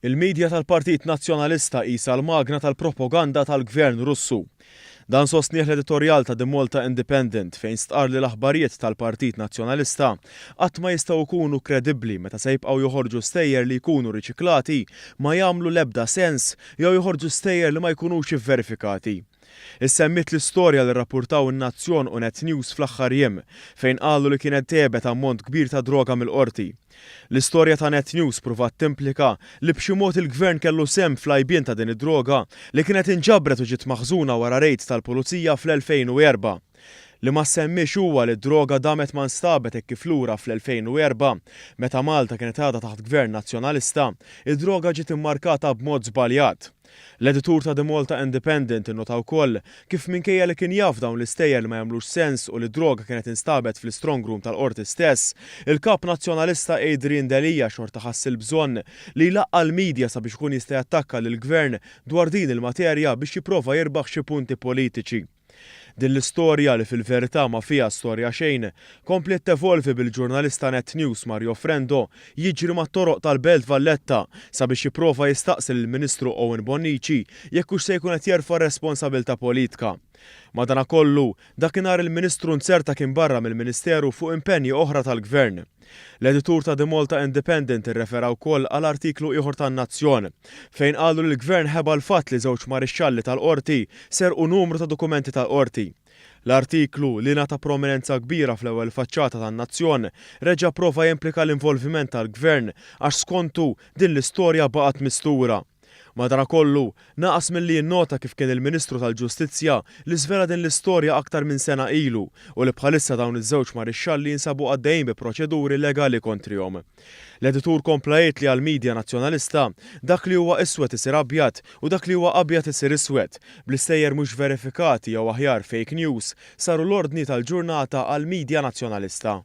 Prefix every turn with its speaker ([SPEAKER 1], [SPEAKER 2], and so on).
[SPEAKER 1] Il-medja tal-Partit Nazzjonalista qisha l-magna tal-propaganda tal-Gvern Russu. Dan sostnieh l-editorjal ta' The Malta Independent fejn stqar li l-aħbarijiet tal-Partit Nazzjonalista qatt ma jistgħu jkunu kredibbli meta se jibqgħu joħorġu stejjer li jkunu riċiklati ma jagħmlu l-ebda sens jew joħorġu stejjer li ma jkunux ivverifikati. Issemmit l-istorja li rrappurtaw in-Nazzjon u Net News fl-aħħar jiem fejn qalu li kienet tebet ammont kbir ta' droga mill-qorti. L-istorja ta' Net News pruvat timplika li b'xi mod il-Gvern kellu semm fl-għajbien ta' din id-droga li kienet inġabret u ġiet maħżuna wara rejd tal-Pulizija fl-2004. Li ma semmix huwa li d-droga damet ma nstabet hekk kif lura fl-2004 meta Malta kienet għadha taħt Gvern Nazzjonalista, id-droga ġiet immarkata b'mod żbaljat. L-editur ta' The Malta Independent innota wkoll kif minkejja li kien jaf dawn l-istejjer li ma jagħmlux sens u li d-droga kienet instabet fl-strong room tal-qorti stess, il-kap nazzjonalista Adrian Delija xorta ħass il-bżonn li jlaqqa l-medja sabiex ikun jista' jattakka lill-Gvern dwar din il-materja biex jipprova jirbaħ xi punti politiċi. Din l-istorja li fil-verità ma fiha storja xejn, komplet tevolvi bil-ġurnalista Net News Mario Frendo jiġri mat-toroq tal-Belt Valletta sabiex jipprova jistaqsi lill-Ministru Owen Bonnici jekk hux se jkun qed jerfa' responsabbiltà politika. Madankollu, dakinhar il-Ministru nserta kien barra mill-Ministeru fuq impenji oħra tal-Gvern. L-editur ta' The Malta Independent irrefera wkoll għal artiklu ieħor tan-Nazzjon fejn qalu li l-Gvern ħeba l-fatt li żewġ marixxalli tal-qorti serqu numru ta' dokumenti tal-qorti. L-artiklu li nata prominenza kbira fl-ewwel faċċata tan-Nazzjon reġa' prova jimplika l-involviment tal-Gvern għax skontu din l-istorja baqgħet mistura. Madankollu, naqas milli jinnota kif kien il-Ministru tal-Ġustizzja li żvela din l-istorja aktar minn sena ilu u li bħalissa dawn iż-żewġ marixxalli jinsabu għaddejjin bi proċeduri legali kontrihom. L-editur kompla jgħid li għall-medja nazzjonalista dak li huwa iswed isir abjad u dak li huwa abjad isir iswed bl-istejjer mhux verifikati jew aħjar fake news saru l-ordni tal-ġurnata għall-medja nazzjonalista.